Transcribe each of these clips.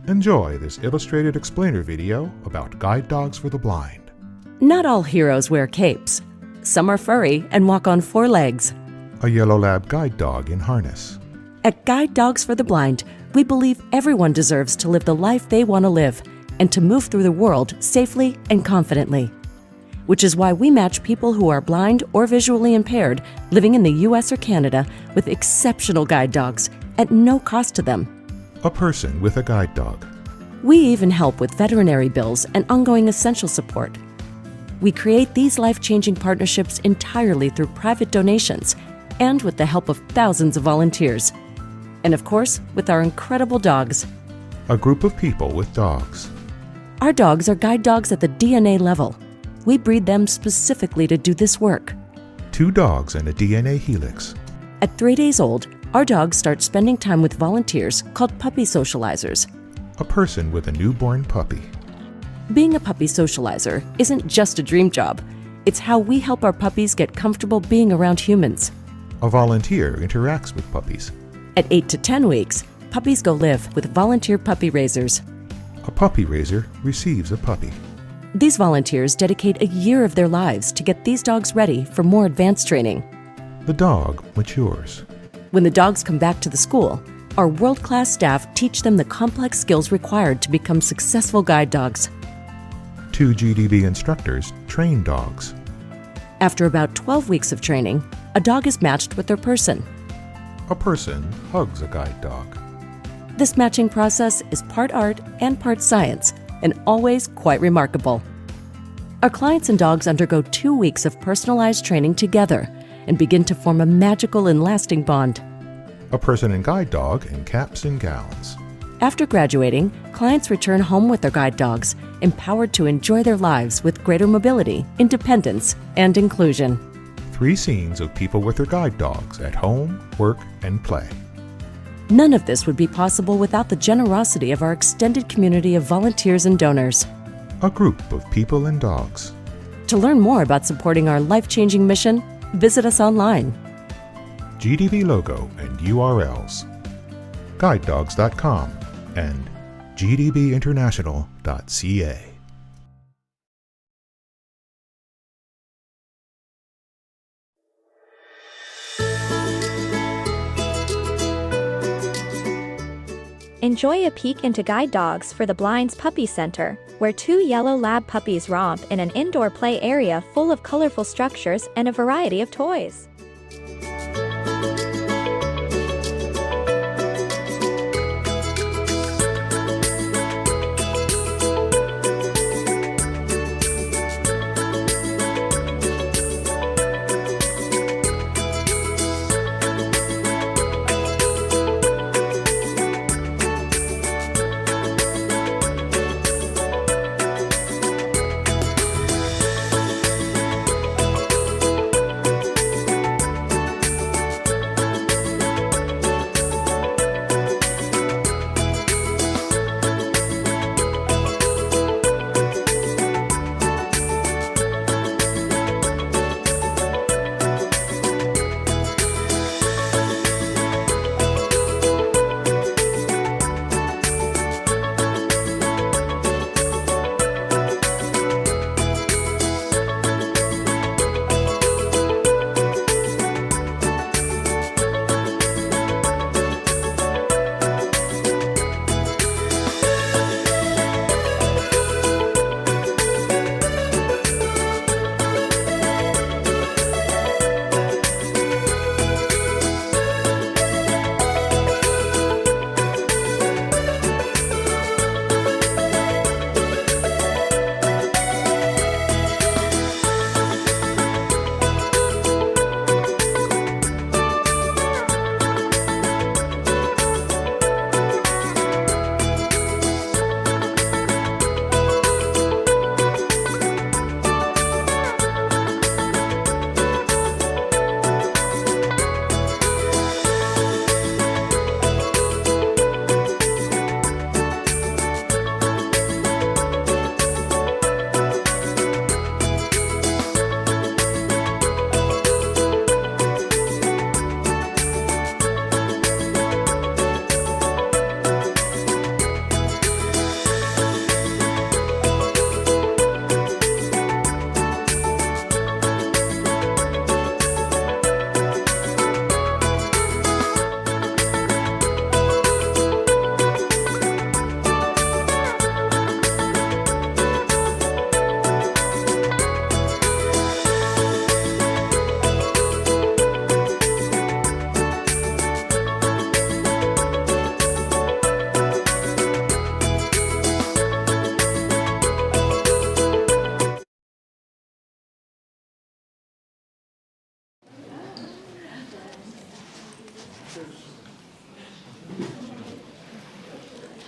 Enjoy this illustrated explainer video about guide dogs for the blind. Not all heroes wear capes. Some are furry and walk on 4 legs. A yellow lab guide dog in harness. At Guide Dogs for the Blind, we believe everyone deserves to live the life they want to live and to move through the world safely and confidently. Which is why we match people who are blind or visually impaired living in the US or Canada with exceptional guide dogs at no cost to them. A person with a guide dog. We even help with veterinary bills and ongoing essential support. We create these life-changing partnerships entirely through private donations and with the help of thousands of volunteers. And of course, with our incredible dogs. A group of people with dogs. Our dogs are guide dogs at the DNA level. We breed them specifically to do this work. 2 dogs and a DNA helix. At 3 days old, our dogs start spending time with volunteers called puppy socializers. A person with a newborn puppy. Being a puppy socializer isn't just a dream job. It's how we help our puppies get comfortable being around humans. A volunteer interacts with puppies. At 8 to 10 weeks, puppies go live with volunteer puppy raisers. A puppy raiser receives a puppy. These volunteers dedicate a year of their lives to get these dogs ready for more advanced training. The dog matures. When the dogs come back to the school, our world-class staff teach them the complex skills required to become successful guide dogs. 2 GDB instructors train dogs. After about 12 weeks of training, a dog is matched with their person. A person hugs a guide dog. This matching process is part art and part science, and always quite remarkable. Our clients and dogs undergo 2 weeks of personalized training together and begin to form a magical and lasting bond. A person and guide dog in caps and gowns. After graduating, clients return home with their guide dogs, empowered to enjoy their lives with greater mobility, independence, and inclusion. 3 scenes of people with their guide dogs at home, work, and play. None of this would be possible without the generosity of our extended community of volunteers and donors. A group of people and dogs. To learn more about supporting our life-changing mission, visit us online. GDB logo and URLs. guidedogs.com and gdbinternational.ca. Enjoy a peek into Guide Dogs for the Blind's Puppy Center, where 2 yellow lab puppies romp in an indoor play area full of colorful structures and a variety of toys.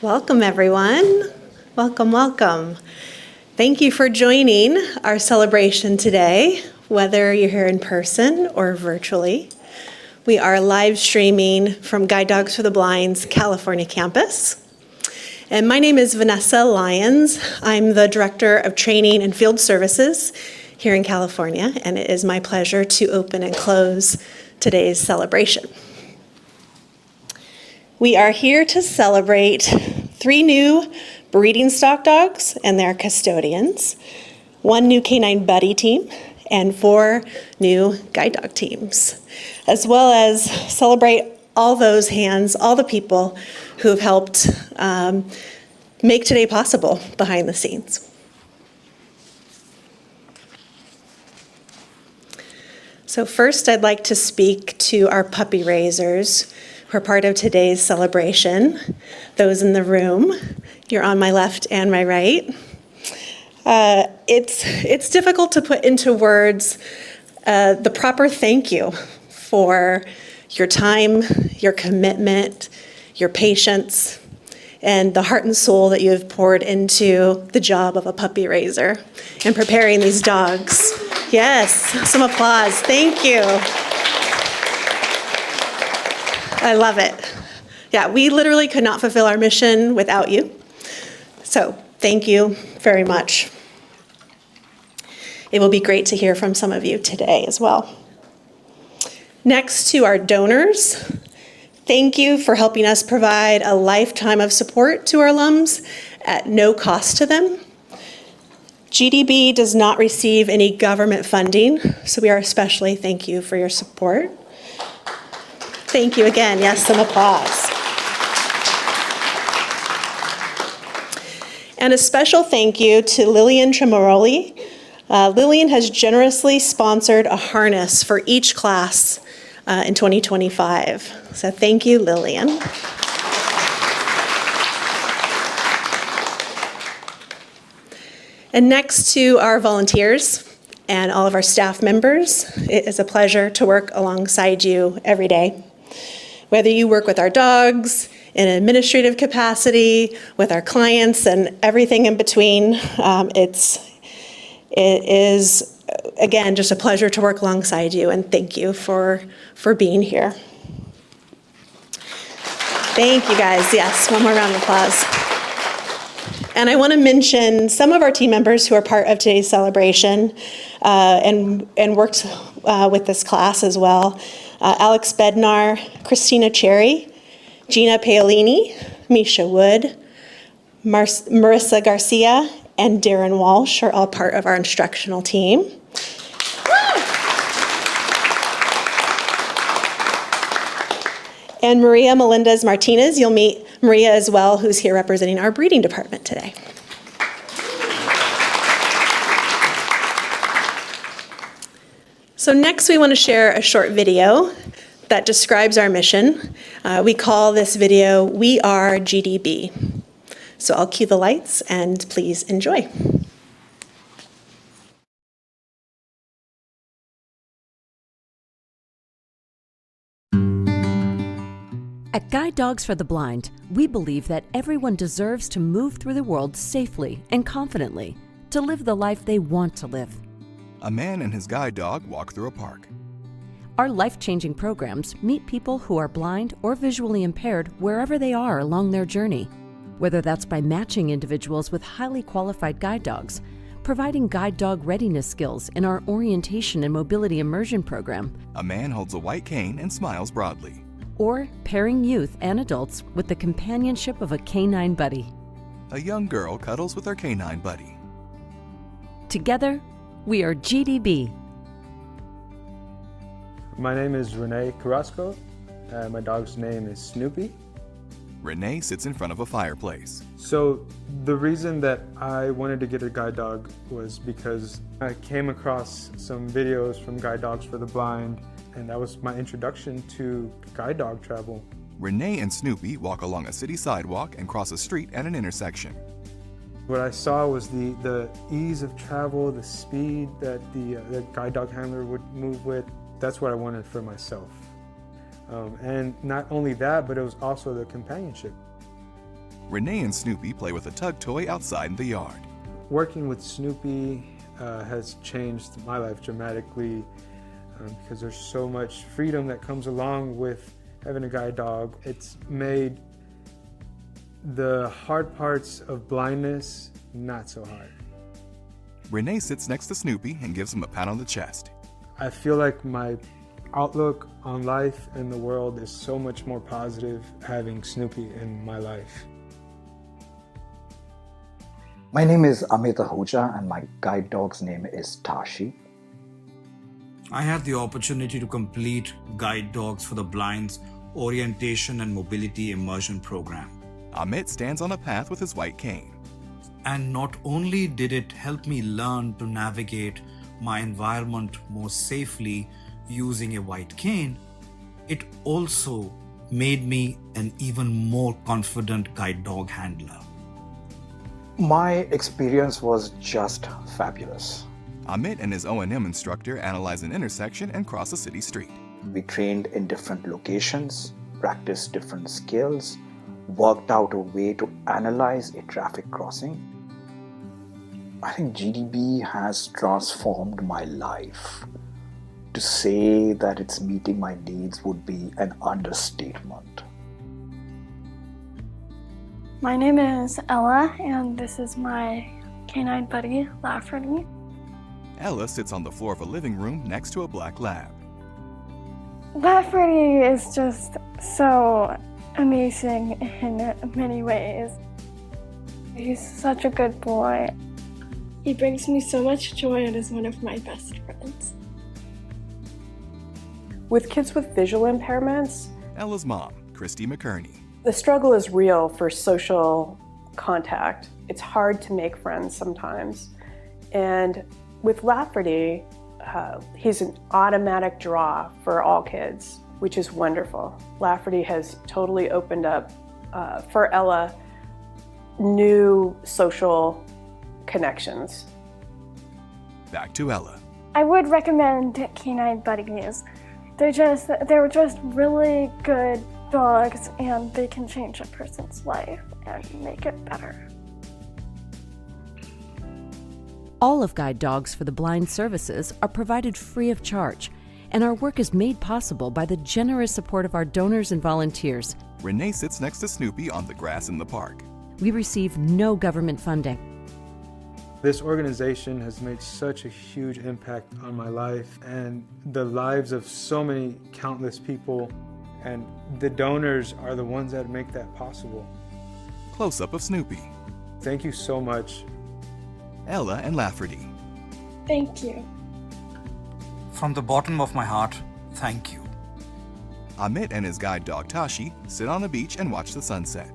Welcome, everyone. Welcome, welcome. Thank you for joining our celebration today, whether you're here in person or virtually. We are live streaming from Guide Dogs for the Blind's California campus. And my name is Vanessa Lyons. I'm the Director of Training and Field Services here in California, and it is my pleasure to open and close today's celebration. We are here to celebrate 3 new breeding stock dogs and their custodians, 1 new canine buddy team, and 4 new guide dog teams, as well as celebrate all those hands, all the people who have helped make today possible behind the scenes. So first, I'd like to speak to our puppy raisers who are part of today's celebration. Those in the room, you're on my left and my right. It's difficult to put into words the proper thank you for your time, your commitment, your patience, and the heart and soul that you have poured into the job of a puppy raiser and preparing these dogs. Yes, some applause. Thank you. I love it. Yeah, we literally could not fulfill our mission without you. So thank you very much. It will be great to hear from some of you today as well. Next to our donors, thank you for helping us provide a lifetime of support to our alums at no cost to them. GDB does not receive any government funding, so we are especially thank you for your support. Thank you again. Yes, some applause. And a special thank you to Lillian Tremoroli. Lillian has generously sponsored a harness for each class in 2025. So thank you, Lillian. And next to our volunteers and all of our staff members, it is a pleasure to work alongside you every day. Whether you work with our dogs, in an administrative capacity, with our clients, and everything in between, it is, again, just a pleasure to work alongside you, and thank you for being here. Thank you, guys. Yes, one more round of applause. And I want to mention some of our team members who are part of today's celebration and worked with this class as well. Alex Bednar, Christina Cherry, Gina Paolini, Misha Wood, Marissa Garcia, and Darren Walsh are all part of our instructional team. And Maria Melendez Martinez, you'll meet Maria as well, who's here representing our breeding department today. So next we want to share a short video that describes our mission. We call this video, We Are GDB. So I'll cue the lights and please enjoy. At Guide Dogs for the Blind, we believe that everyone deserves to move through the world safely and confidently, to live the life they want to live. A man and his guide dog walk through a park. Our life-changing programs meet people who are blind or visually impaired wherever they are along their journey, whether that's by matching individuals with highly qualified guide dogs, providing guide dog readiness skills in our orientation and mobility immersion program. A man holds a white cane and smiles broadly. Or pairing youth and adults with the companionship of a canine buddy. A young girl cuddles with her canine buddy. Together, we are GDB. My name is Renee Carrasco. My dog's name is Snoopy. Renee sits in front of a fireplace. So the reason that I wanted to get a guide dog was because I came across some videos from Guide Dogs for the Blind, and that was my introduction to guide dog travel. Renee and Snoopy walk along a city sidewalk and cross a street at an intersection. What I saw was the ease of travel, the speed that the guide dog handler would move with. That's what I wanted for myself. And not only that, but it was also the companionship. Renee and Snoopy play with a tug toy outside in the yard. Working with Snoopy has changed my life dramatically because there's so much freedom that comes along with having a guide dog. It's made the hard parts of blindness not so hard. Renee sits next to Snoopy and gives him a pat on the chest. I feel like my outlook on life and the world is so much more positive having Snoopy in my life. My name is Amit Ahuja and my guide dog's name is Tashi. I had the opportunity to complete Guide Dogs for the Blind's Orientation and Mobility Immersion Program. Amit stands on a path with his white cane. And not only did it help me learn to navigate my environment more safely using a white cane, it also made me an even more confident guide dog handler. My experience was just fabulous. Amit and his O&M instructor analyze an intersection and cross a city street. We trained in different locations, practiced different skills, worked out a way to analyze a traffic crossing. I think GDB has transformed my life. To say that it's meeting my needs would be an understatement. My name is Ella, and this is my canine buddy, Lafferty. Ella sits on the floor of a living room next to a black lab. Lafferty is just so amazing in many ways. He's such a good boy. He brings me so much joy and is one of my best friends. With kids with visual impairments, Ella's mom, Christy McKerney. the struggle is real for social contact. It's hard to make friends sometimes. And with Lafferty, he's an automatic draw for all kids, which is wonderful. Lafferty has totally opened up, for Ella, new social connections. Back to Ella. I would recommend canine buddies. They're just really good dogs, and they can change a person's life and make it better. All of Guide Dogs for the Blind services are provided free of charge, and our work is made possible by the generous support of our donors and volunteers. Renee sits next to Snoopy on the grass in the park. We receive no government funding. This organization has made such a huge impact on my life and the lives of so many countless people, and the donors are the ones that make that possible. Close-up of Snoopy. Thank you so much. Ella and Lafferty. Thank you. From the bottom of my heart, thank you. Amit and his guide dog Tashi sit on the beach and watch the sunset.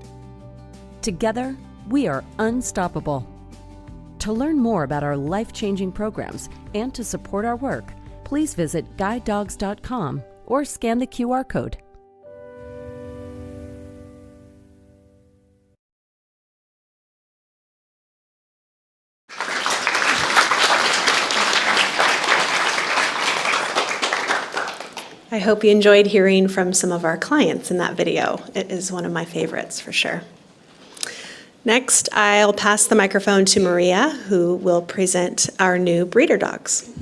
Together, we are unstoppable. To learn more about our life-changing programs and to support our work, please visit guidedogs.com or scan the QR code. I hope you enjoyed hearing from some of our clients in that video. It is one of my favorites for sure. Next, I'll pass the microphone to Maria, who will present our new breeder dogs.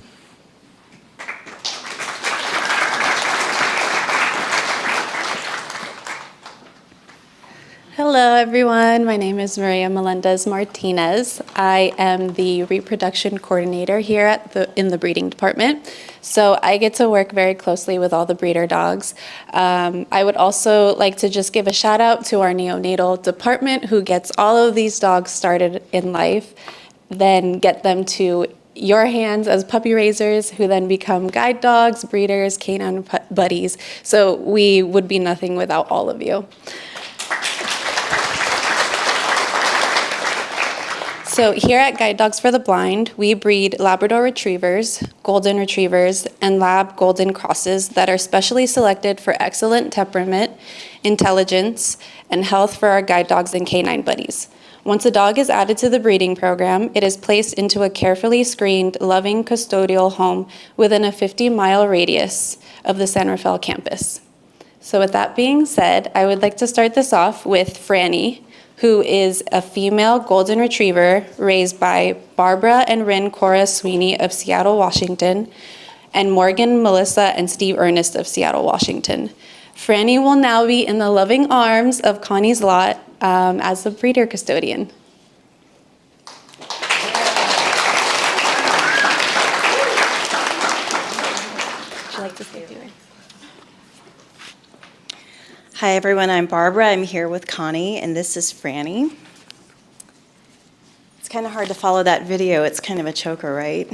Hello everyone, my name is Maria Melendez Martinez. I am the reproduction coordinator here in the breeding department. So I get to work very closely with all the breeder dogs. I would also like to just give a shout out to our neonatal department who gets all of these dogs started in life, then get them to your hands as puppy raisers who then become guide dogs, breeders, canine buddies. So we would be nothing without all of you. So here at Guide Dogs for the Blind, we breed Labrador Retrievers, Golden Retrievers, and Lab Golden Crosses that are specially selected for excellent temperament, intelligence, and health for our guide dogs and canine buddies. Once a dog is added to the breeding program, it is placed into a carefully screened, loving custodial home within a 50-mile radius of the San Rafael campus. So with that being said, I would like to start this off with Franny, who is a female golden retriever raised by Barbara and Rin Cora Sweeney of Seattle, Washington, and Morgan, Melissa, and Steve Ernest of Seattle, Washington. Franny will now be in the loving arms of Connie's lot as the breeder custodian. Would you like to say a few words? Hi everyone, I'm Barbara. I'm here with Connie, and this is Franny. It's kind of hard to follow that video. It's kind of a choker, right?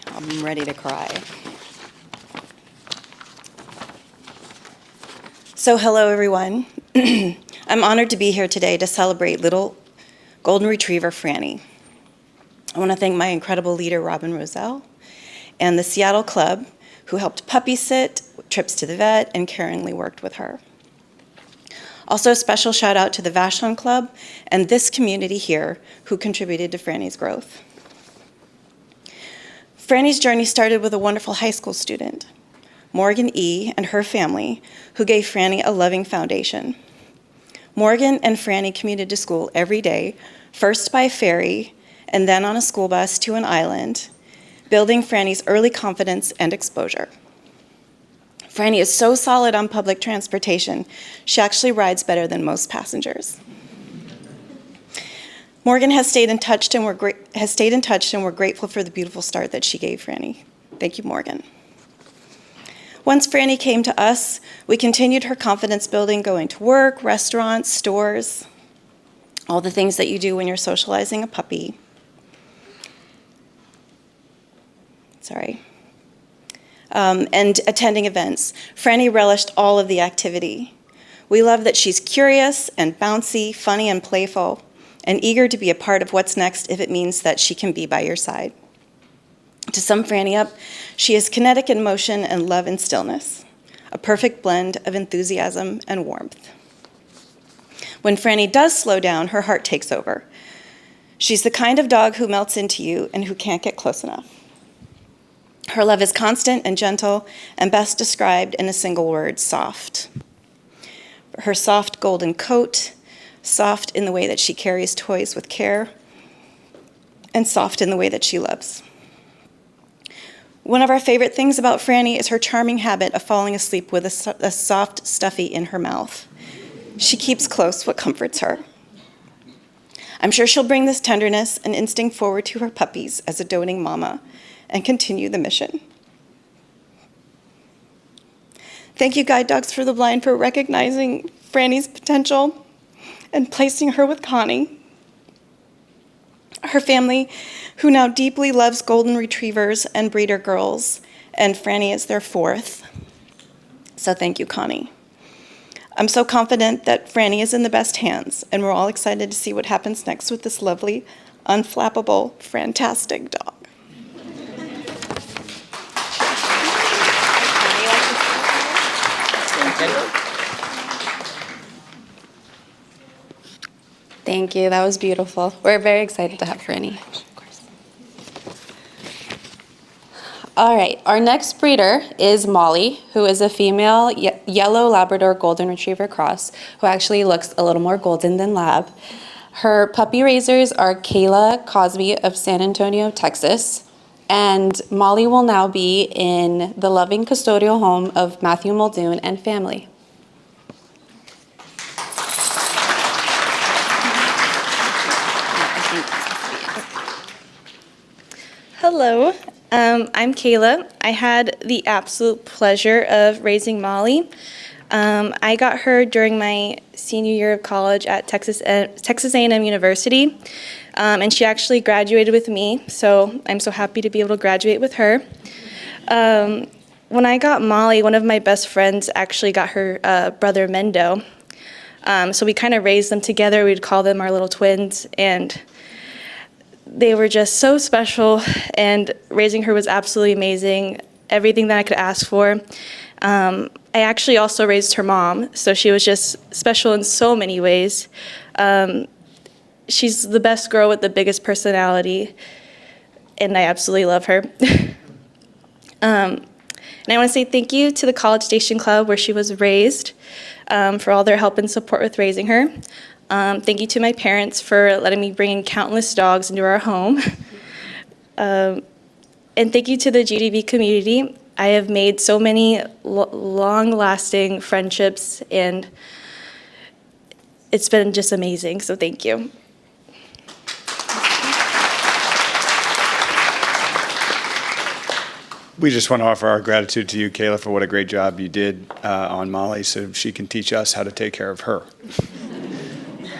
I'm ready to cry. So hello everyone. I'm honored to be here today to celebrate little golden retriever Franny. I want to thank my incredible leader, Robin Roselle, and the Seattle Club, who helped puppy sit, trips to the vet, and caringly worked with her. Also, a special shout out to the Vashon Club and this community here who contributed to Franny's growth. Franny's journey started with a wonderful high school student, Morgan E., and her family, who gave Franny a loving foundation. Morgan and Franny commuted to school every day, first by ferry and then on a school bus to an island, building Franny's early confidence and exposure. Franny is so solid on public transportation, she actually rides better than most passengers. Morgan has stayed in touch and we're grateful for the beautiful start that she gave Franny. Thank you, Morgan. Once Franny came to us, we continued her confidence building, going to work, restaurants, stores, all the things that you do when you're socializing a puppy. And attending events. Franny relished all of the activity. We love that she's curious and bouncy, funny and playful, and eager to be a part of what's next if it means that she can be by your side. To sum Franny up, she is kinetic in motion and love in stillness, a perfect blend of enthusiasm and warmth. When Franny does slow down, her heart takes over. She's the kind of dog who melts into you and who can't get close enough. Her love is constant and gentle and best described in a single word, soft. Her soft golden coat, soft in the way that she carries toys with care, and soft in the way that she loves. One of our favorite things about Franny is her charming habit of falling asleep with a soft stuffy in her mouth. She keeps close what comforts her. I'm sure she'll bring this tenderness and instinct forward to her puppies as a doting mama and continue the mission. Thank you, Guide Dogs for the Blind, for recognizing Franny's potential and placing her with Connie, her family, who now deeply loves golden retrievers and breeder girls, and Franny is their fourth. So thank you, Connie. I'm so confident that Franny is in the best hands, and we're all excited to see what happens next with this lovely, unflappable, fantastic dog. Thank you, that was beautiful. We're very excited to have Franny. All right, our next breeder is Molly, who is a female yellow Labrador Golden Retriever cross, who actually looks a little more golden than lab. Her puppy raisers are Kayla Cosby of San Antonio, Texas, and Molly will now be in the loving custodial home of Matthew Muldoon and family. Hello, I'm Kayla. I had the absolute pleasure of raising Molly. I got her during my senior year of college at Texas A&M University, and she actually graduated with me, so I'm so happy to be able to graduate with her. When I got Molly, one of my best friends actually got her brother Mendo, so we kind of raised them together. We'd call them our little twins, and they were just so special, and raising her was absolutely amazing. Everything that I could ask for. I actually also raised her mom, so she was just special in so many ways. She's the best girl with the biggest personality, and I absolutely love her. And I want to say thank you to the College Station Club where she was raised for all their help and support with raising her. Thank you to my parents for letting me bring in countless dogs into our home. And thank you to the GDB community. I have made so many long-lasting friendships, and it's been just amazing, so thank you. We just want to offer our gratitude to you, Kayla, for what a great job you did on Molly so she can teach us how to take care of her.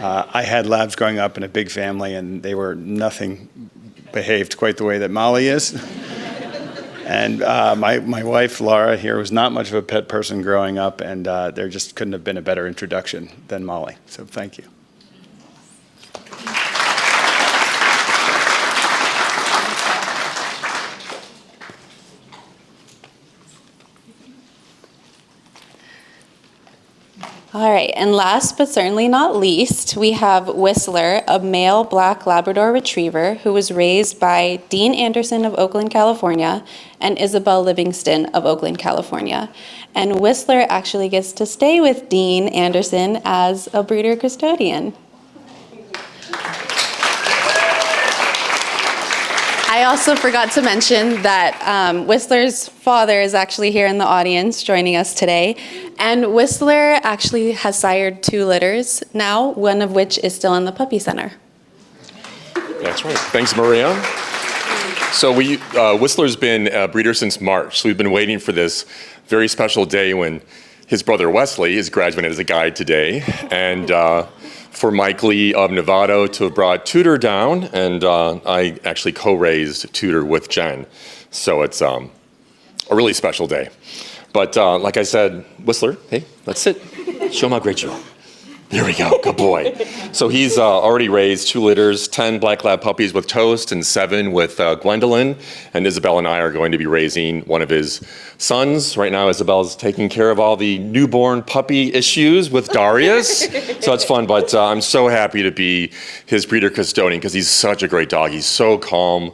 I had labs growing up in a big family, and they were nothing behaved quite the way that Molly is. And my wife, Laura, here was not much of a pet person growing up, and there just couldn't have been a better introduction than Molly. So thank you. All right, and last but certainly not least, we have Whistler, a male black Labrador retriever who was raised by Dean Anderson of Oakland, California, and Isabel Livingston of Oakland, California. And Whistler actually gets to stay with Dean Anderson as a breeder custodian. I also forgot to mention that Whistler's father is actually here in the audience joining us today. And Whistler actually has sired 2 litters now, one of which is still in the puppy center. That's right. Thanks, Maria. So Whistler's been a breeder since March. So we've been waiting for this very special day when his brother Wesley is graduating as a guide today. And for Mike Lee of Novato to have brought Tudor down, and I actually co-raised Tudor with Jen. So it's a really special day. But like I said, Whistler, hey, let's sit. Show him how great you are. There we go, good boy. So he's already raised 2 litters, 10 black lab puppies with Toast and 7 with Gwendolyn. And Isabel and I are going to be raising one of his sons. Right now, Isabel's taking care of all the newborn puppy issues with Darius. So it's fun, but I'm so happy to be his breeder custodian because he's such a great dog. He's so calm.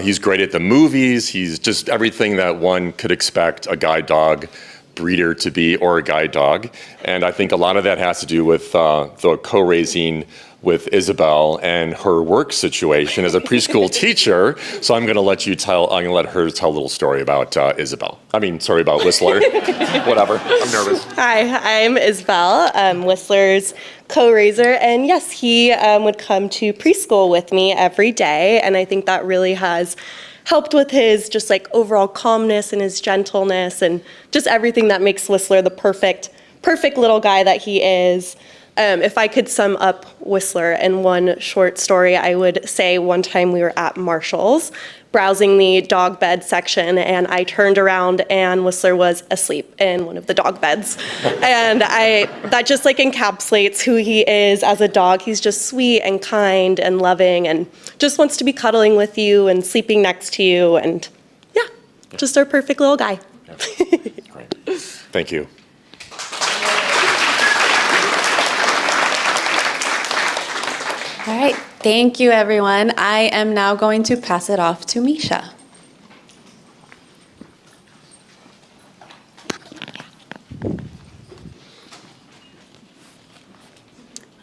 He's great at the movies. He's just everything that one could expect a guide dog breeder to be, or a guide dog. And I think a lot of that has to do with the co-raising with Isabel and her work situation as a preschool teacher. So I'm going to let her tell a little story about Isabel. Sorry, about Whistler. Whatever, I'm nervous. Hi, I'm Isabel, Whistler's co-raiser, and yes, he would come to preschool with me every day, and I think that really has helped with his just like overall calmness and his gentleness and just everything that makes Whistler the perfect little guy that he is. If I could sum up Whistler in one short story, I would say one time we were at Marshall's browsing the dog bed section, and I turned around and Whistler was asleep in one of the dog beds. And that just like encapsulates who he is as a dog. He's just sweet and kind and loving and just wants to be cuddling with you and sleeping next to you, and just our perfect little guy. Great. Thank you. All right, thank you, everyone. I am now going to pass it off to Misha.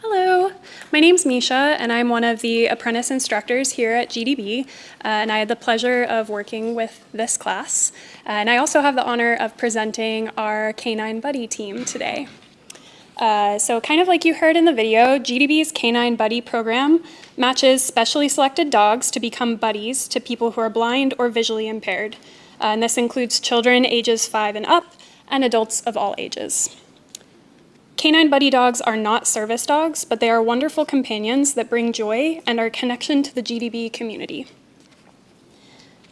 Hello, my name's Misha, and I'm one of the apprentice instructors here at GDB, and I had the pleasure of working with this class. And I also have the honor of presenting our Canine Buddy team today. So kind of like you heard in the video, GDB's Canine Buddy program matches specially selected dogs to become buddies to people who are blind or visually impaired. And this includes children ages 5 and up and adults of all ages. Canine Buddy dogs are not service dogs, but they are wonderful companions that bring joy and are a connection to the GDB community.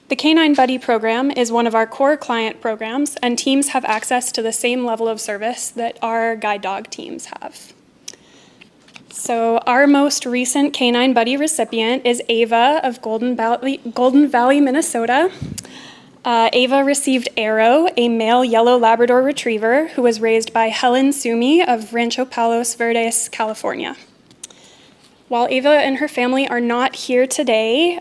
The Canine Buddy program is one of our core client programs, and teams have access to the same level of service that our guide dog teams have. So our most recent Canine Buddy recipient is Ava of Golden Valley, Minnesota. Ava received Arrow, a male yellow Labrador retriever who was raised by Helen Sumi of Rancho Palos Verdes, California. While Ava and her family are not here today,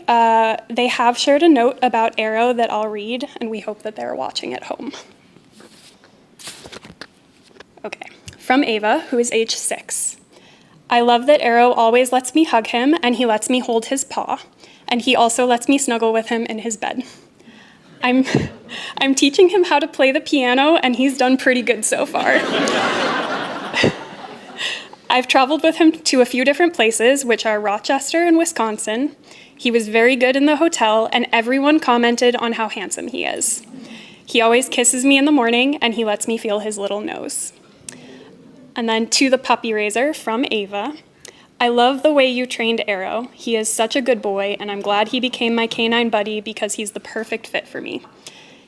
they have shared a note about Arrow that I'll read, and we hope that they're watching at home. Okay, from Ava, who is age 6. I love that Arrow always lets me hug him, and he lets me hold his paw, and he also lets me snuggle with him in his bed. I'm teaching him how to play the piano, and he's done pretty good so far. I've traveled with him to a few different places, which are Rochester and Wisconsin. He was very good in the hotel, and everyone commented on how handsome he is. He always kisses me in the morning, and he lets me feel his little nose. And then to the puppy raiser from Ava. I love the way you trained Arrow. He is such a good boy, and I'm glad he became my canine buddy because he's the perfect fit for me.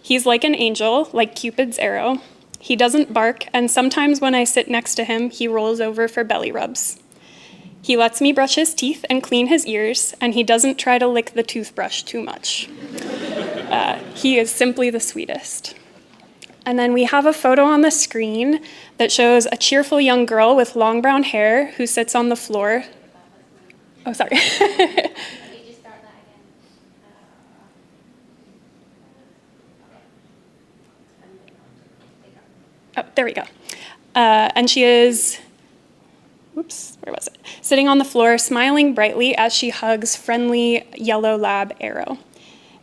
He's like an angel, like Cupid's arrow. He doesn't bark, and sometimes when I sit next to him, he rolls over for belly rubs. He lets me brush his teeth and clean his ears, and he doesn't try to lick the toothbrush too much. He is simply the sweetest. And then we have a photo on the screen that shows a cheerful young girl with long brown hair who sits on the floor. Oh, sorry. Oh, there we go. And she is, sitting on the floor, smiling brightly as she hugs friendly yellow lab Arrow.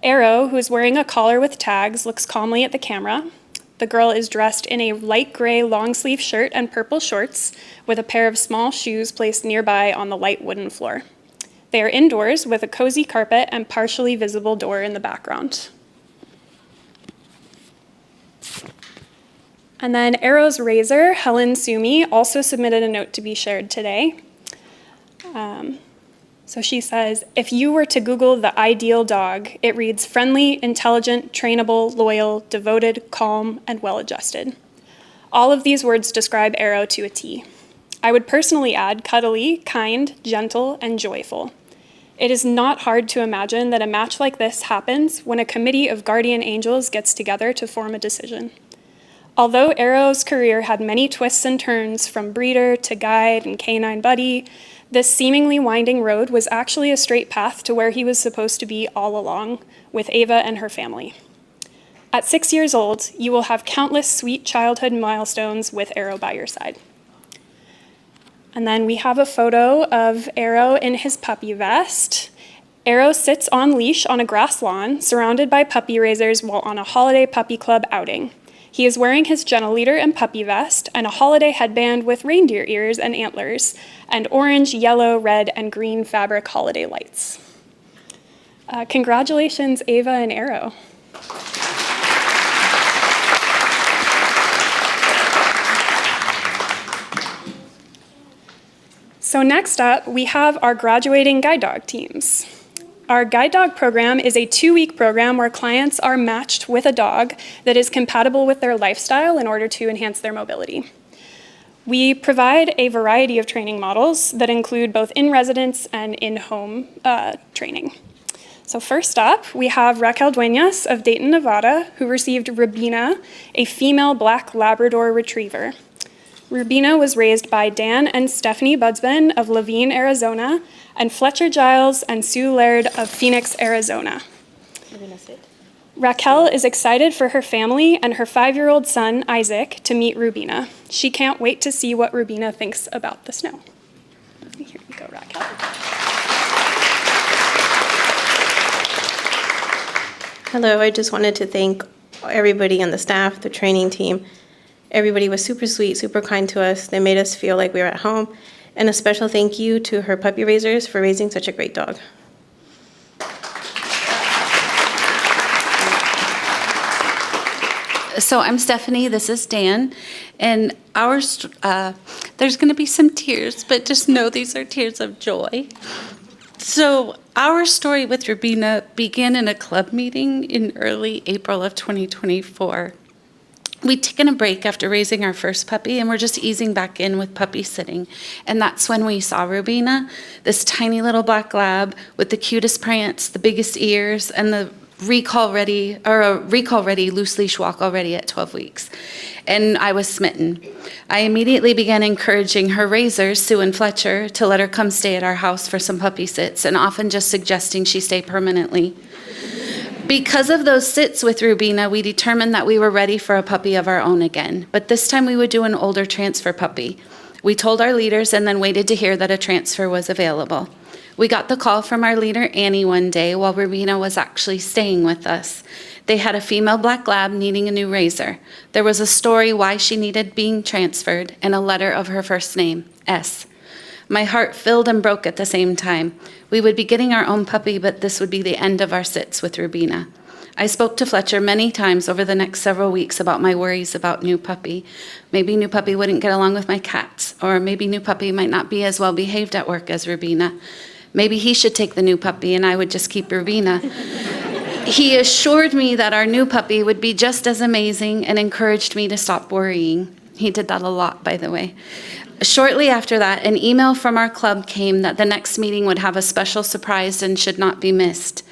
Arrow, who is wearing a collar with tags, looks calmly at the camera. The girl is dressed in a light gray long sleeve shirt and purple shorts with a pair of small shoes placed nearby on the light wooden floor. They are indoors with a cozy carpet and partially visible door in the background. And then Arrow's raiser, Helen Sumi, also submitted a note to be shared today. So she says, if you were to Google the ideal dog, it reads friendly, intelligent, trainable, loyal, devoted, calm, and well-adjusted. All of these words describe Arrow to a T. I would personally add cuddly, kind, gentle, and joyful. It is not hard to imagine that a match like this happens when a committee of guardian angels gets together to form a decision. Although Arrow's career had many twists and turns from breeder to guide and canine buddy, this seemingly winding road was actually a straight path to where he was supposed to be all along, with Ava and her family. At 6 years old, you will have countless sweet childhood milestones with Arrow by your side. And then we have a photo of Arrow in his puppy vest. Arrow sits on leash on a grass lawn, surrounded by puppy raisers while on a holiday puppy club outing. He is wearing his gentle leader and puppy vest and a holiday headband with reindeer ears and antlers, and orange, yellow, red, and green fabric holiday lights. Congratulations, Ava and Arrow. So next up, we have our graduating guide dog teams. Our guide dog program is a 2-week program where clients are matched with a dog that is compatible with their lifestyle in order to enhance their mobility. We provide a variety of training models that include both in-residence and in-home training. So first up, we have Raquel Duenas of Dayton, Nevada, who received Rubina, a female black Labrador retriever. Rubina was raised by Dan and Stephanie Budsman of Laveen, Arizona, and Fletcher Giles and Sue Laird of Phoenix, Arizona. Raquel is excited for her family and her 5-year-old son, Isaac, to meet Rubina. She can't wait to see what Rubina thinks about the snow. Here you go, Raquel. Hello, I just wanted to thank everybody on the staff, the training team. Everybody was super sweet, super kind to us. They made us feel like we were at home. And a special thank you to her puppy raisers for raising such a great dog. So I'm Stephanie, this is Dan, and there's going to be some tears, but just know these are tears of joy. So our story with Rubina began in a club meeting in early April of 2024. We'd taken a break after raising our first puppy, and we're just easing back in with puppy sitting. And that's when we saw Rubina, this tiny little black lab with the cutest prance, the biggest ears, and the recall ready loose leash walk already at 12 weeks. And I was smitten. I immediately began encouraging her raisers, Sue and Fletcher, to let her come stay at our house for some puppy sits, and often just suggesting she stay permanently. Because of those sits with Rubina, we determined that we were ready for a puppy of our own again, but this time we would do an older transfer puppy. We told our leaders and then waited to hear that a transfer was available. We got the call from our leader, Annie, one day while Rubina was actually staying with us. They had a female black lab needing a new raiser. There was a story why she needed being transferred and a letter of her first name, S. My heart filled and broke at the same time. We would be getting our own puppy, but this would be the end of our sits with Rubina. I spoke to Fletcher many times over the next several weeks about my worries about new puppy. Maybe new puppy wouldn't get along with my cats, or maybe new puppy might not be as well behaved at work as Rubina. Maybe he should take the new puppy and I would just keep Rubina. He assured me that our new puppy would be just as amazing and encouraged me to stop worrying. He did that a lot, by the way. Shortly after that, an email from our club came that the next meeting would have a special surprise and should not be missed.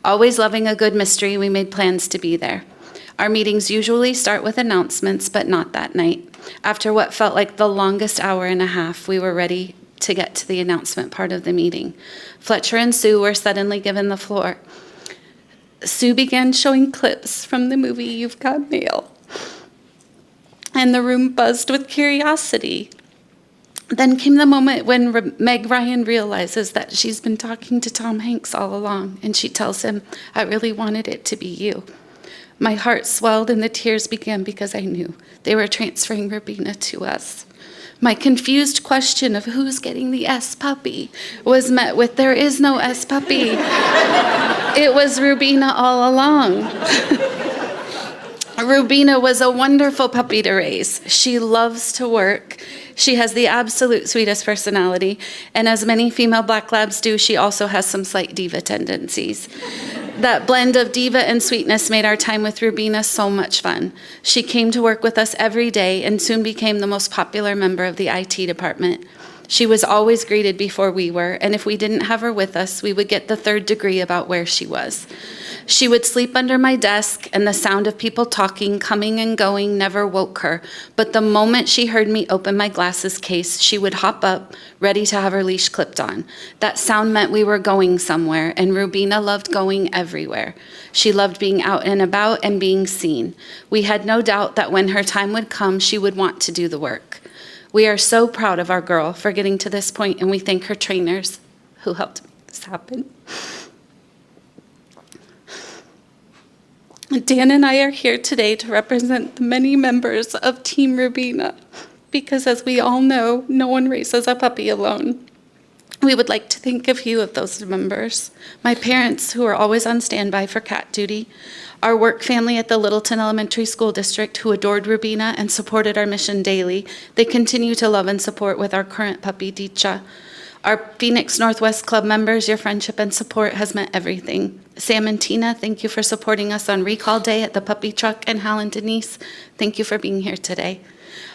Always loving a good mystery, we made plans to be there. Our meetings usually start with announcements, but not that night. After what felt like the longest hour and a half, we were ready to get to the announcement part of the meeting. Fletcher and Sue were suddenly given the floor. Sue began showing clips from the movie You've Got Mail, and the room buzzed with curiosity. Then came the moment when Meg Ryan realizes that she's been talking to Tom Hanks all along, and she tells him, "I really wanted it to be you." My heart swelled and the tears began because I knew they were transferring Rubina to us. My confused question of who's getting the S puppy was met with, "There is no S puppy." It was Rubina all along. Rubina was a wonderful puppy to raise. She loves to work. She has the absolute sweetest personality, and as many female black labs do, she also has some slight diva tendencies. That blend of diva and sweetness made our time with Rubina so much fun. She came to work with us every day and soon became the most popular member of the IT department. She was always greeted before we were, and if we didn't have her with us, we would get the third degree about where she was. She would sleep under my desk, and the sound of people talking, coming and going never woke her. But the moment she heard me open my glasses case, she would hop up, ready to have her leash clipped on. That sound meant we were going somewhere, and Rubina loved going everywhere. She loved being out and about and being seen. We had no doubt that when her time would come, she would want to do the work. We are so proud of our girl for getting to this point, and we thank her trainers who helped make this happen. Dan and I are here today to represent the many members of Team Rubina, because as we all know, no one raises a puppy alone. We would like to thank a few of those members. My parents, who are always on standby for cat duty, our work family at the Littleton Elementary School District, who adored Rubina and supported our mission daily. They continue to love and support with our current puppy, Dicha. Our Phoenix Northwest Club members, your friendship and support has meant everything. Sam and Tina, thank you for supporting us on Recall Day at the Puppy Truck, and Hal and Denise, thank you for being here today.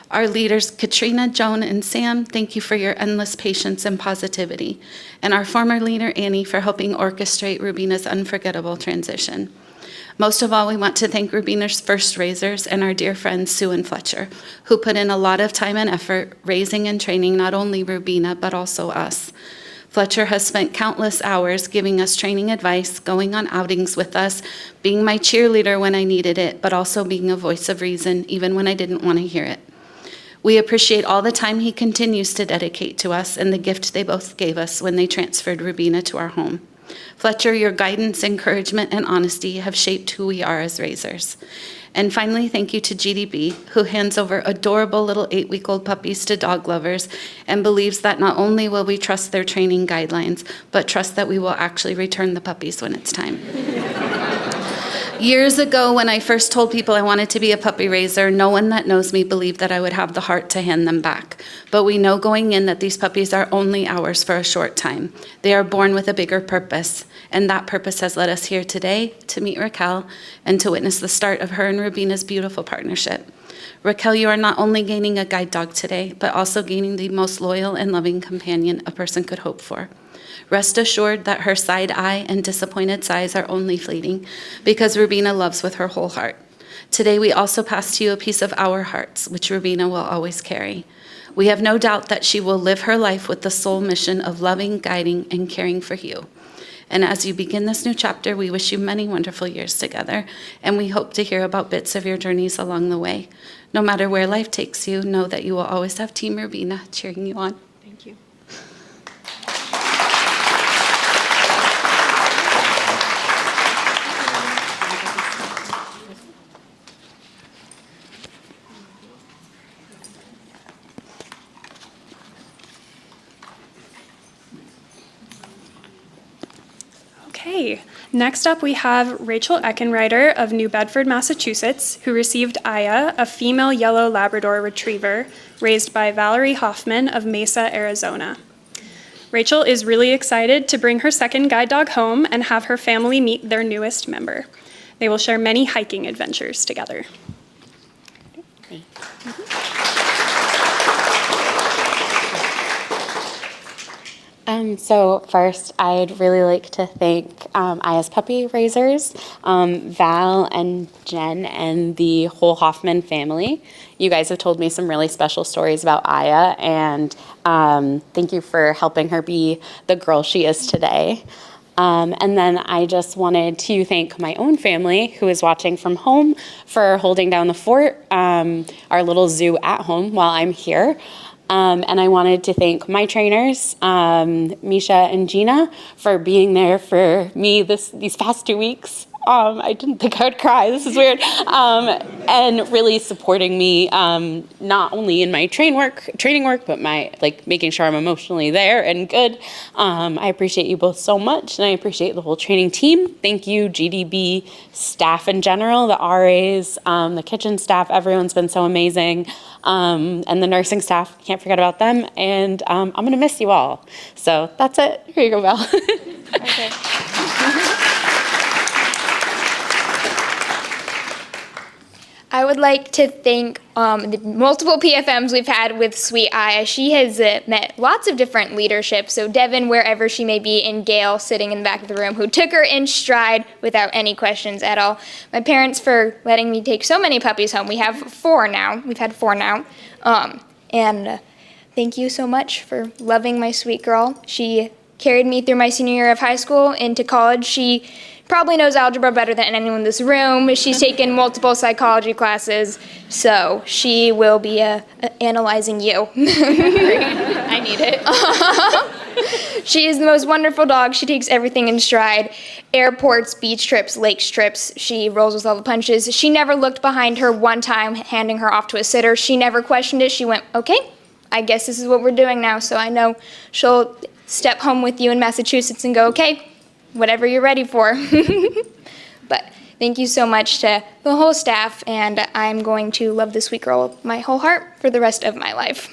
Our leaders, Katrina, Joan, and Sam, thank you for your endless patience and positivity. And our former leader, Annie, for helping orchestrate Rubina's unforgettable transition. Most of all, we want to thank Rubina's first raisers and our dear friends, Sue and Fletcher, who put in a lot of time and effort raising and training not only Rubina, but also us. Fletcher has spent countless hours giving us training advice, going on outings with us, being my cheerleader when I needed it, but also being a voice of reason, even when I didn't want to hear it. We appreciate all the time he continues to dedicate to us and the gift they both gave us when they transferred Rubina to our home. Fletcher, your guidance, encouragement, and honesty have shaped who we are as raisers. And finally, thank you to GDB, who hands over adorable little 8-week-old puppies to dog lovers and believes that not only will we trust their training guidelines, but trust that we will actually return the puppies when it's time. Years ago, when I first told people I wanted to be a puppy raiser, no one that knows me believed that I would have the heart to hand them back. But we know going in that these puppies are only ours for a short time. They are born with a bigger purpose, and that purpose has led us here today to meet Raquel and to witness the start of her and Rubina's beautiful partnership. Raquel, you are not only gaining a guide dog today, but also gaining the most loyal and loving companion a person could hope for. Rest assured that her side eye and disappointed sighs are only fleeting, because Rubina loves with her whole heart. Today we also pass to you a piece of our hearts, which Rubina will always carry. We have no doubt that she will live her life with the sole mission of loving, guiding, and caring for you. And as you begin this new chapter, we wish you many wonderful years together, and we hope to hear about bits of your journeys along the way. No matter where life takes you, know that you will always have Team Rubina cheering you on. Thank you. Okay, next up we have Rachel Eckenreiter of New Bedford, Massachusetts, who received Aya, a female yellow Labrador retriever raised by Valerie Hoffman of Mesa, Arizona. Rachel is really excited to bring her second guide dog home and have her family meet their newest member. They will share many hiking adventures together. So first, I'd really like to thank Aya's puppy raisers, Val and Jen and the whole Hoffman family. You guys have told me some really special stories about Aya, and thank you for helping her be the girl she is today. And then I just wanted to thank my own family who is watching from home for holding down the fort, our little zoo at home while I'm here. And I wanted to thank my trainers, Misha and Gina, for being there for me these past 2 weeks. I didn't think I would cry, this is weird. And really supporting me, not only in my training work, but making sure I'm emotionally there and good. I appreciate you both so much, and I appreciate the whole training team. Thank you, GDB staff in general, the RAs, the kitchen staff, everyone's been so amazing. And the nursing staff, can't forget about them. And I'm gonna miss you all. So that's it. Here you go, Val. Okay. I would like to thank the multiple PFMs we've had with Sweet Aya. She has met lots of different leadership. So Devin, wherever she may be, and Gail sitting in the back of the room, who took her in stride without any questions at all. My parents for letting me take so many puppies home. We have 4 now. We've had 4 now. And thank you so much for loving my sweet girl. She carried me through my senior year of high school into college. She probably knows algebra better than anyone in this room. She's taken multiple psychology classes, so she will be analyzing you. I need it. She is the most wonderful dog. She takes everything in stride. Airports, beach trips, lake trips. She rolls with all the punches. She never looked behind her one time handing her off to a sitter. She never questioned it. She went, okay, I guess this is what we're doing now. So I know she'll step home with you in Massachusetts and go, okay, whatever you're ready for. But thank you so much to the whole staff, and I'm going to love this sweet girl with my whole heart for the rest of my life.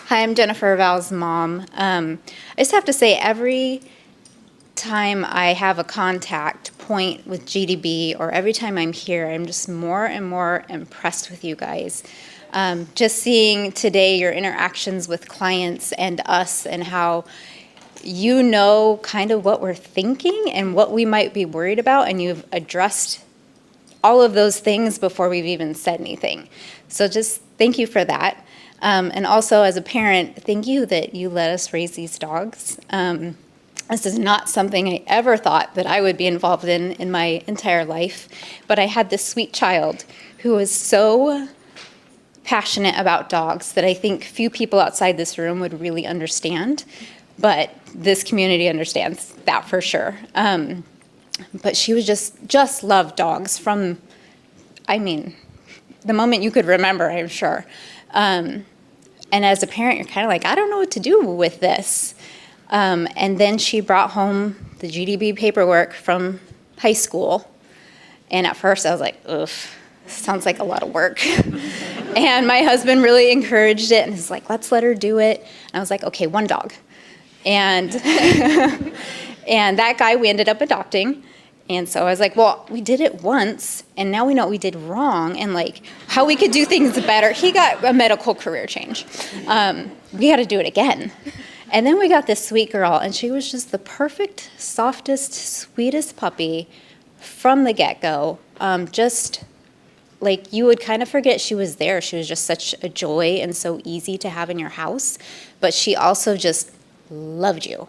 Hi, I'm Jennifer, Val's mom. I just have to say, every time I have a contact point with GDB, or every time I'm here, I'm just more and more impressed with you guys. Just seeing today your interactions with clients and us, and how you know kind of what we're thinking and what we might be worried about, and you've addressed all of those things before we've even said anything. So just thank you for that. And also as a parent, thank you that you let us raise these dogs. This is not something I ever thought that I would be involved in my entire life, but I had this sweet child who was so passionate about dogs that I think few people outside this room would really understand, but this community understands that for sure. But she was just loved dogs from, the moment you could remember, I'm sure. And as a parent, you're kind of like, I don't know what to do with this. And then she brought home the GDB paperwork from high school. And at first I was like, ugh, sounds like a lot of work. And my husband really encouraged it and was like, let's let her do it. And I was like, okay, 1 dog. And and that guy we ended up adopting. And so I was like, well, we did it once, and now we know what we did wrong, and like how we could do things better. He got a medical career change. We got to do it again. And then we got this sweet girl, and she was just the perfect, softest, sweetest puppy from the get-go. Just like you would kind of forget she was there. She was just such a joy and so easy to have in your house, but she also just loved you.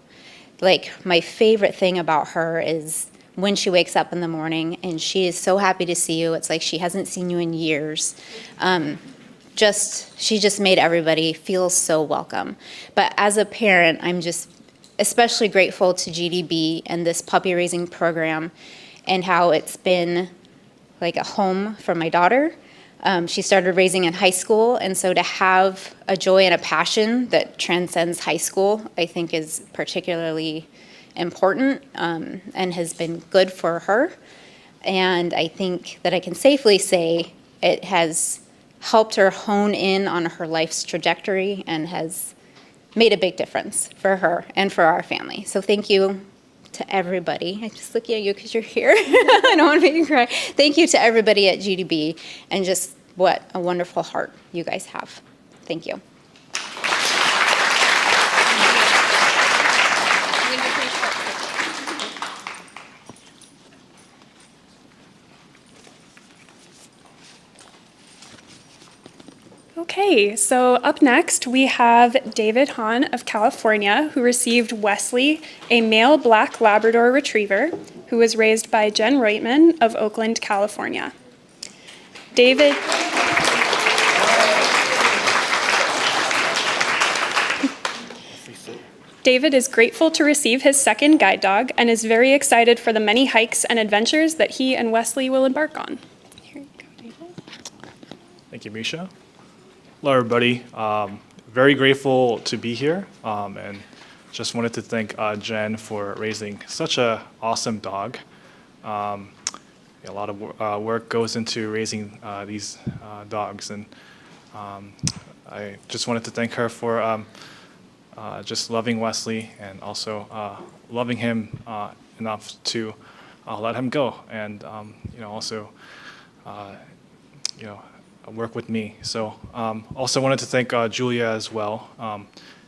Like, my favorite thing about her is when she wakes up in the morning and she is so happy to see you. It's like she hasn't seen you in years. She just made everybody feel so welcome. But as a parent, I'm just especially grateful to GDB and this puppy raising program and how it's been like a home for my daughter. She started raising in high school, and so to have a joy and a passion that transcends high school, I think is particularly important and has been good for her. And I think that I can safely say it has helped her hone in on her life's trajectory and has made a big difference for her and for our family. So thank you to everybody. I just look at you because you're here. I don't want to make you cry. Thank you to everybody at GDB, and just what a wonderful heart you guys have. Thank you. Okay, so up next we have David Hahn of California, who received Wesley, a male black Labrador retriever, who was raised by Jen Reutman of Oakland, California. David is grateful to receive his second guide dog and is very excited for the many hikes and adventures that he and Wesley will embark on. Here you go, David. Thank you, Misha. Hello, everybody. Very grateful to be here, and just wanted to thank Jen for raising such an awesome dog. A lot of work goes into raising these dogs, and I just wanted to thank her for just loving Wesley and also loving him enough to let him go, and also work with me. So also wanted to thank Julia as well.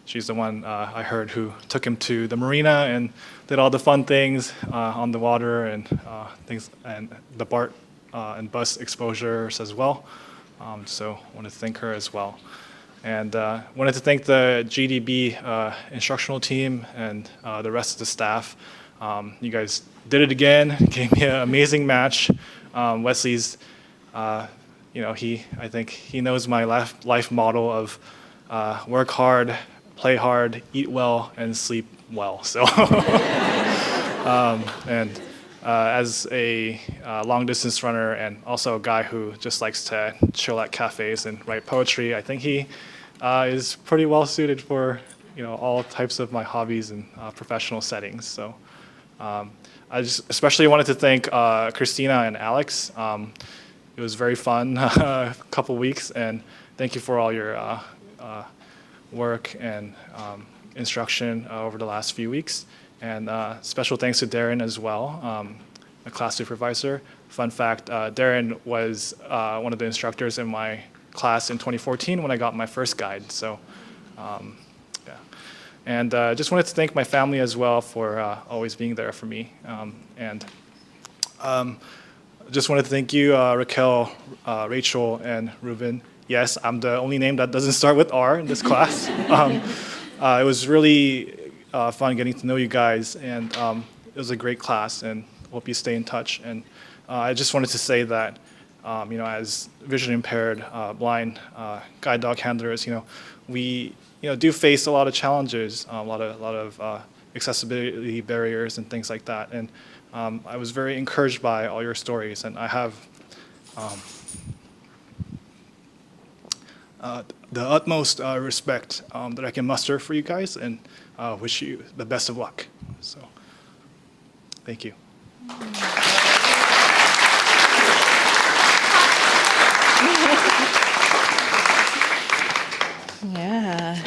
She's the one I heard who took him to the marina and did all the fun things on the water and things, and the BART and bus exposures as well. So wanted to thank her as well. And wanted to thank the GDB instructional team and the rest of the staff. You guys did it again, gave me an amazing match. Wesley's I think he knows my life model of work hard, play hard, eat well, and sleep well. So, as a long distance runner and also a guy who just likes to chill at cafes and write poetry, I think he is pretty well suited for all types of my hobbies and professional settings. So, I just especially wanted to thank Christina and Alex. It was very fun a couple weeks, and thank you for all your work and instruction over the last few weeks. And special thanks to Darren as well, a class supervisor. Fun fact, Darren was one of the instructors in my class in 2014 when I got my first guide. So, yeah. And just wanted to thank my family as well for always being there for me. Just wanted to thank you, Raquel, Rachel, and Ruben. Yes, I'm the only name that doesn't start with R in this class. It was really fun getting to know you guys, and it was a great class, and hope you stay in touch. And I just wanted to say that, as vision impaired, blind guide dog handlers, we do face a lot of challenges, a lot of accessibility barriers and things like that. And I was very encouraged by all your stories, and I have the utmost respect that I can muster for you guys, and wish you the best of luck. So, thank you. Yeah.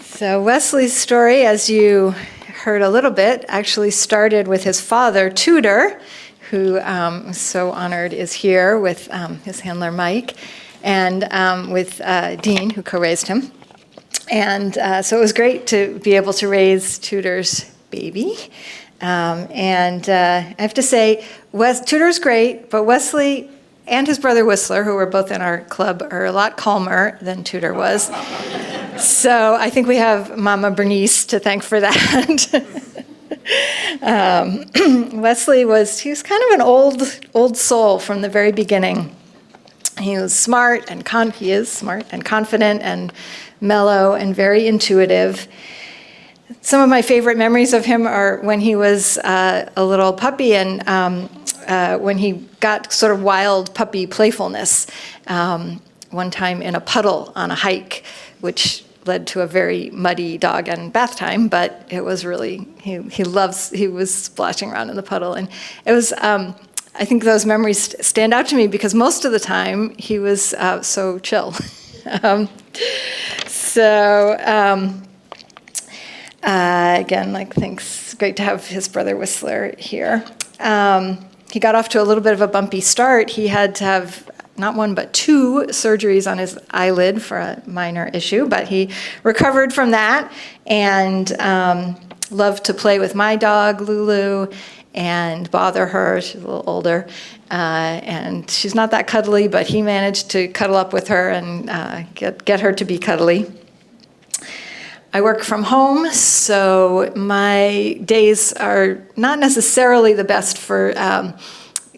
So Wesley's story, as you heard a little bit actually started with his father, Tudor, who I'm so honored is here with his handler, Mike, and with Dean, who co-raised him. And so it was great to be able to raise Tudor's baby. And I have to say, Tudor's great, but Wesley and his brother Whistler, who were both in our club, are a lot calmer than Tudor was. So I think we have Mama Bernice to thank for that. Wesley he was kind of an old soul from the very beginning. He was smart and he is smart and confident and mellow and very intuitive. Some of my favorite memories of him are when he was a little puppy and when he got sort of wild puppy playfulness. One time in a puddle on a hike, which led to a very muddy dog and bath time, but it was really, he was splashing around in the puddle. And it was, I think those memories stand out to me because most of the time he was so chill. Again, thanks, great to have his brother Whistler here. He got off to a little bit of a bumpy start. He had to have not one but 2 surgeries on his eyelid for a minor issue, but he recovered from that and loved to play with my dog, Lulu, and bother her. She's a little older, and she's not that cuddly, but he managed to cuddle up with her and get her to be cuddly. I work from home, so my days are not necessarily the best for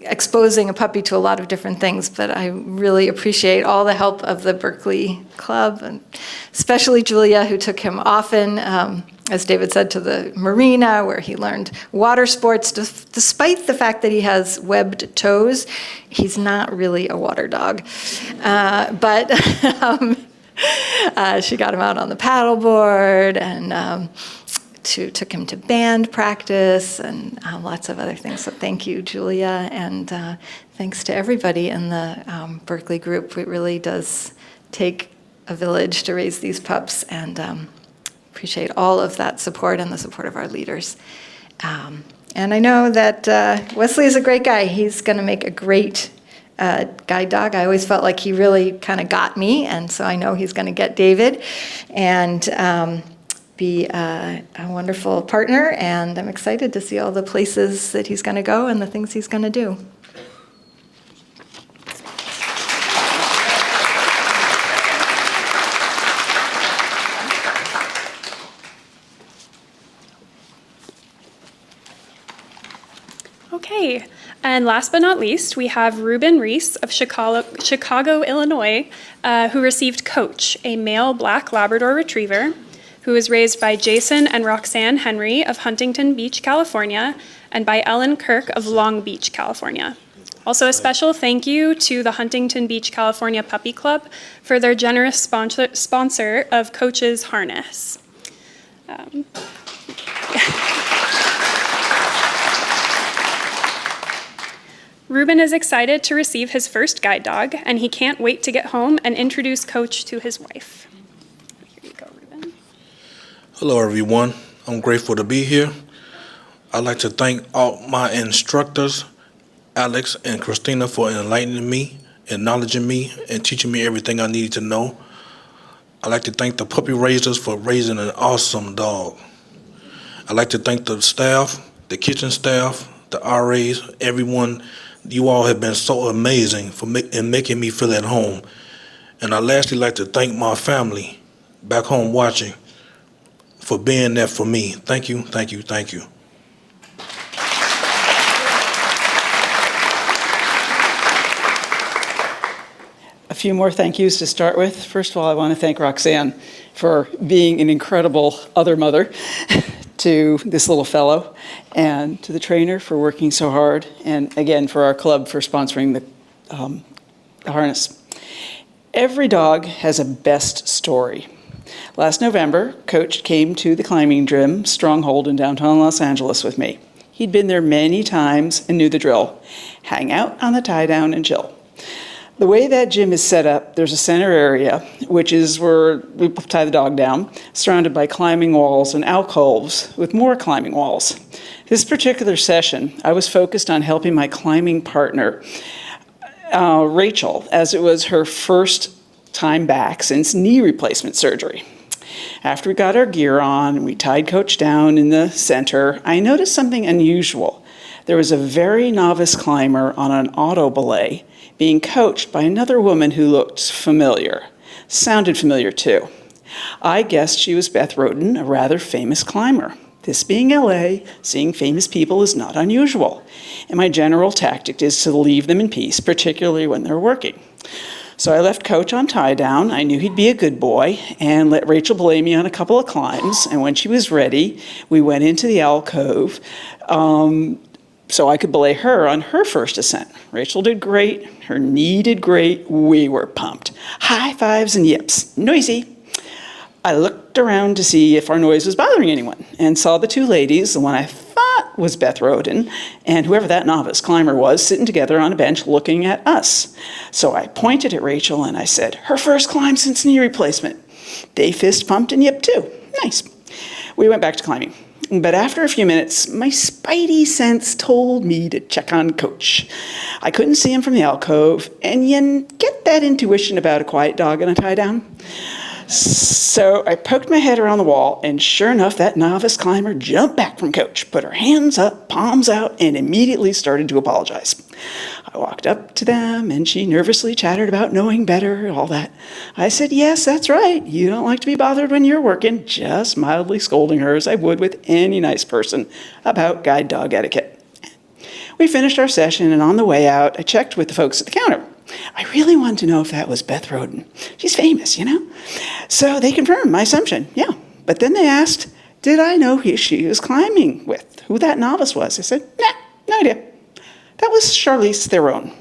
exposing a puppy to a lot of different things, but I really appreciate all the help of the Berkeley Club, and especially Julia, who took him often, as David said, to the marina, where he learned water sports. Despite the fact that he has webbed toes, he's not really a water dog. But she got him out on the paddleboard and took him to band practice and lots of other things. So thank you, Julia, and thanks to everybody in the Berkeley group. It really does take a village to raise these pups, and appreciate all of that support and the support of our leaders. And I know that Wesley is a great guy. He's going to make a great guide dog. I always felt like he really kind of got me, and so I know he's going to get David and be a wonderful partner, and I'm excited to see all the places that he's going to go and the things he's going to do. Okay, and last but not least, we have Ruben Reese of Chicago, Illinois, who received Coach, a male black Labrador Retriever, who was raised by Jason and Roxanne Henry of Huntington Beach, California, and by Ellen Kirk of Long Beach, California. Also, a special thank you to the Huntington Beach, California Puppy Club for their generous sponsor of Coach's harness. Ruben is excited to receive his first guide dog, and he can't wait to get home and introduce Coach to his wife. Here you go, Ruben. Hello, everyone. I'm grateful to be here. I'd like to thank all my instructors, Alex and Christina, for enlightening me, acknowledging me, and teaching me everything I needed to know. I'd like to thank the puppy raisers for raising an awesome dog. I'd like to thank the staff, the kitchen staff, the RAs, everyone. You all have been so amazing for making me feel at home. And I'd lastly like to thank my family back home watching for being there for me. Thank you, thank you, thank you. A few more thank yous to start with. First of all, I want to thank Roxanne for being an incredible other mother to this little fellow, and to the trainer for working so hard, and again for our club for sponsoring the harness. Every dog has a best story. Last November, Coach came to the climbing gym, Stronghold in downtown Los Angeles with me. He'd been there many times and knew the drill. Hang out on the tie down and chill. The way that gym is set up, there's a center area, which is where we tie the dog down, surrounded by climbing walls and alcoves with more climbing walls. This particular session, I was focused on helping my climbing partner, Rachel, as it was her first time back since knee replacement surgery. After we got our gear on and we tied Coach down in the center, I noticed something unusual. There was a very novice climber on an auto belay being coached by another woman who looked familiar, sounded familiar too. I guessed she was Beth Roden, a rather famous climber. This being LA, seeing famous people is not unusual, and my general tactic is to leave them in peace, particularly when they're working. So I left Coach on tie down. I knew he'd be a good boy, and let Rachel belay me on a couple of climbs, and when she was ready, we went into the alcove, so I could belay her on her first ascent. Rachel did great, her knee did great, we were pumped. High fives and yips, noisy. I looked around to see if our noise was bothering anyone and saw the two ladies, the one I thought was Beth Roden and whoever that novice climber was, sitting together on a bench looking at us. So I pointed at Rachel and I said, her first climb since knee replacement. They fist pumped and yipped too. Nice. We went back to climbing. But after a few minutes, my spidey sense told me to check on Coach. I couldn't see him from the alcove, and you get that intuition about a quiet dog in a tie down. So I poked my head around the wall, and sure enough, that novice climber jumped back from Coach, put her hands up, palms out, and immediately started to apologize. I walked up to them, and she nervously chattered about knowing better, all that. I said, yes, that's right. You don't like to be bothered when you're working, just mildly scolding her as I would with any nice person about guide dog etiquette. We finished our session, and on the way out, I checked with the folks at the counter. I really wanted to know if that was Beth Roden. She's famous, you know? So they confirmed my assumption, yeah. But then they asked, did I know who she was climbing with, who that novice was? I said, nah, no idea. That was Charlize Theron.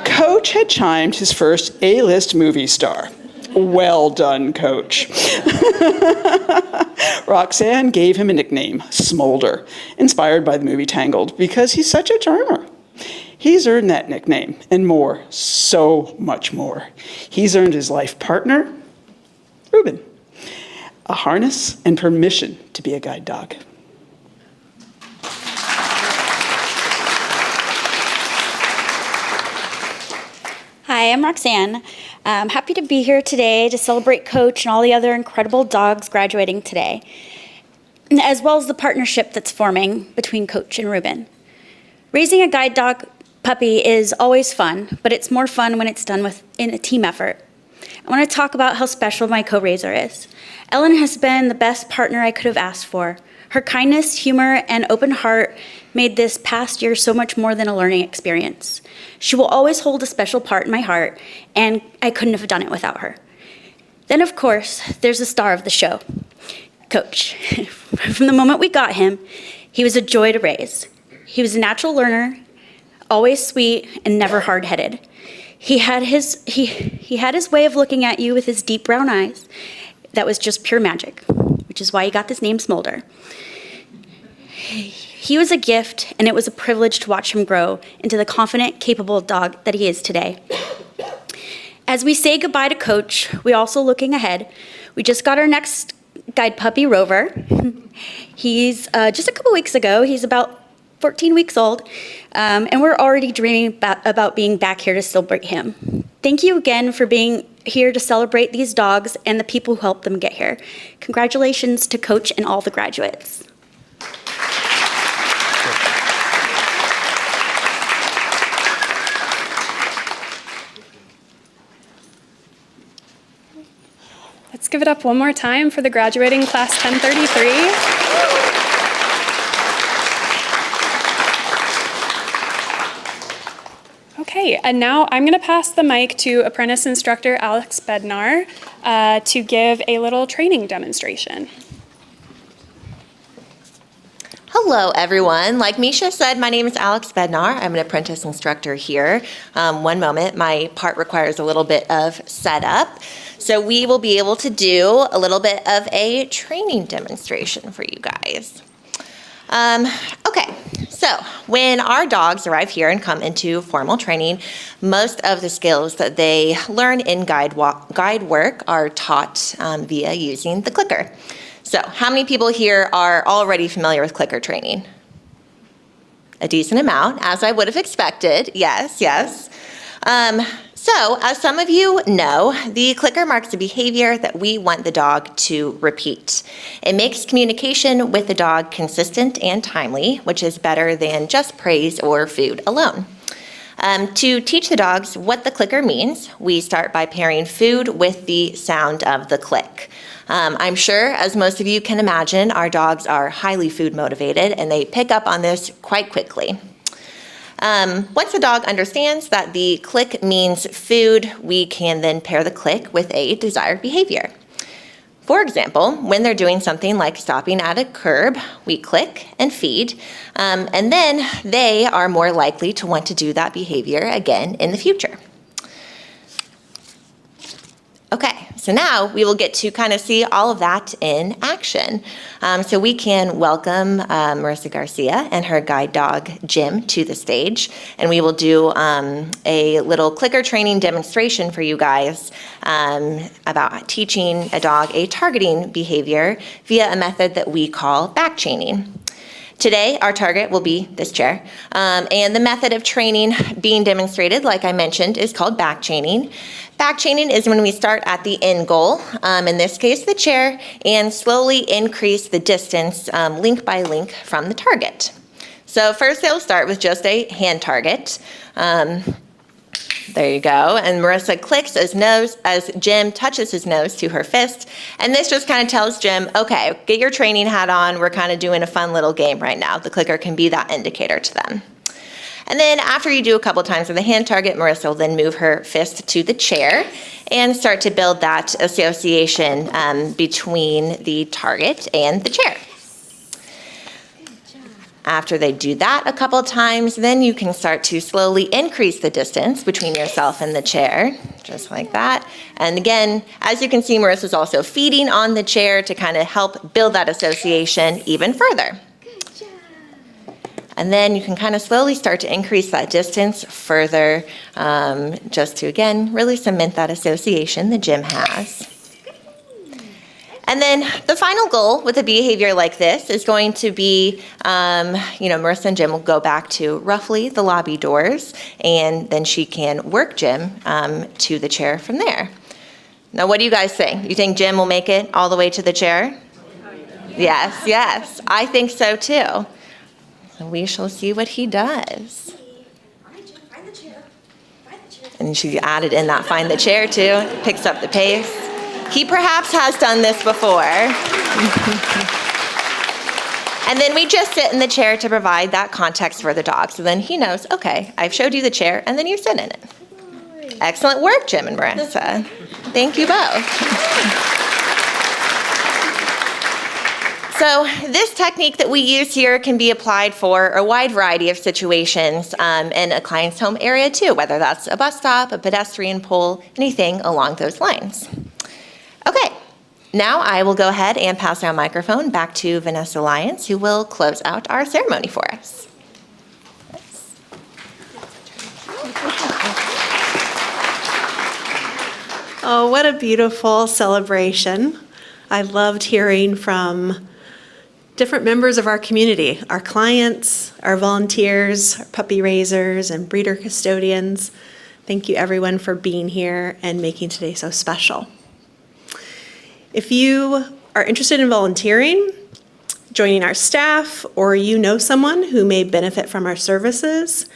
Coach had chimed his first A-list movie star. Well done, Coach. Roxanne gave him a nickname, Smolder, inspired by the movie Tangled, because he's such a charmer. He's earned that nickname, and more, so much more. He's earned his life partner, Ruben, a harness, and permission to be a guide dog. Hi, I'm Roxanne. I'm happy to be here today to celebrate Coach and all the other incredible dogs graduating today, as well as the partnership that's forming between Coach and Ruben. Raising a guide dog puppy is always fun, but it's more fun when it's done in a team effort. I want to talk about how special my co-raiser is. Ellen has been the best partner I could have asked for. Her kindness, humor, and open heart made this past year so much more than a learning experience. She will always hold a special part in my heart, and I couldn't have done it without her. Then, of course, there's the star of the show, Coach. From the moment we got him, he was a joy to raise. He was a natural learner, always sweet, and never hard-headed. He had his way of looking at you with his deep brown eyes that was just pure magic, which is why he got this name Smolder. He was a gift, and it was a privilege to watch him grow into the confident, capable dog that he is today. As we say goodbye to Coach, we're also looking ahead. We just got our next guide puppy, Rover. He's just a couple weeks ago. He's about 14 weeks old, and we're already dreaming about being back here to celebrate him. Thank you again for being here to celebrate these dogs and the people who helped them get here. Congratulations to Coach and all the graduates. Let's give it up one more time for the graduating class 1033. Okay, and now I'm going to pass the mic to apprentice instructor Alex Bednar to give a little training demonstration. Hello, everyone. Like Misha said, my name is Alex Bednar. I'm an apprentice instructor here. One moment, my part requires a little bit of setup. So we will be able to do a little bit of a training demonstration for you guys. Okay, so when our dogs arrive here and come into formal training, most of the skills that they learn in guide work are taught via using the clicker. So how many people here are already familiar with clicker training? A decent amount, as I would have expected. Yes, yes. So, as some of you know, the clicker marks a behavior that we want the dog to repeat. It makes communication with the dog consistent and timely, which is better than just praise or food alone. To teach the dogs what the clicker means, we start by pairing food with the sound of the click. I'm sure, as most of you can imagine, our dogs are highly food motivated and they pick up on this quite quickly. Once the dog understands that the click means food, we can then pair the click with a desired behavior. For example, when they're doing something like stopping at a curb, we click and feed, and then they are more likely to want to do that behavior again in the future. Okay, so now we will get to kind of see all of that in action. So we can welcome Marissa Garcia and her guide dog, Jim, to the stage. And we will do a little clicker training demonstration for you guys about teaching a dog a targeting behavior via a method that we call back chaining. Today, our target will be this chair, and the method of training being demonstrated, like I mentioned, is called back chaining. Back chaining is when we start at the end goal, in this case the chair, and slowly increase the distance link by link from the target. So first they'll start with just a hand target. There you go. And Marissa clicks as Jim touches his nose to her fist. And this just kind of tells Jim, okay, get your training hat on. We're kind of doing a fun little game right now. The clicker can be that indicator to them. And then after you do a couple times with the hand target, Marissa will then move her fist to the chair and start to build that association between the target and the chair. After they do that a couple times, then you can start to slowly increase the distance between yourself and the chair, just like that. And again, as you can see, Marissa's also feeding on the chair to kind of help build that association even further. And then you can kind of slowly start to increase that distance further, just to, again, really cement that association that Jim has. And then the final goal with a behavior like this is going to be, Marissa and Jim will go back to roughly the lobby doors, and then she can work Jim to the chair from there. Now, what do you guys think? You think Jim will make it all the way to the chair? Yes, yes, I think so too. So we shall see what he does. And she added in that find the chair too, picks up the pace. He perhaps has done this before. And then we just sit in the chair to provide that context for the dog. So then he knows, okay, I've showed you the chair, and then you sit in it. Excellent work, Jim and Marissa. Thank you both. So this technique that we use here can be applied for a wide variety of situations in a client's home area too, whether that's a bus stop, a pedestrian pole, anything along those lines. Okay, now I will go ahead and pass our microphone back to Vanessa Lyons, who will close out our ceremony for us. Oh, what a beautiful celebration. I loved hearing from different members of our community, our clients, our volunteers, our puppy raisers, and breeder custodians. Thank you everyone for being here and making today so special. If you are interested in volunteering, joining our staff, or you know someone who may benefit from our services,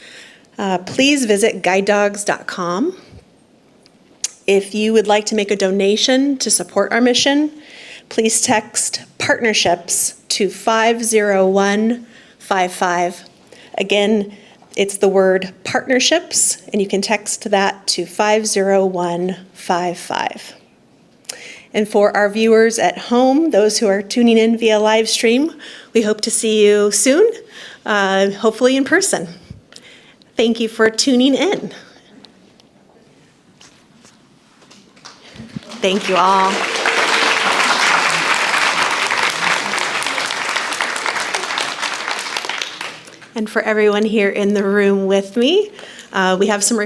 please visit guidedogs.com. If you would like to make a donation to support our mission, please text partnerships to 50155. Again, it's the word partnerships, and you can text that to 50155. And for our viewers at home, those who are tuning in via live stream, we hope to see you soon, hopefully in person. Thank you for tuning in. Thank you all. and for everyone here in the room with me. We have some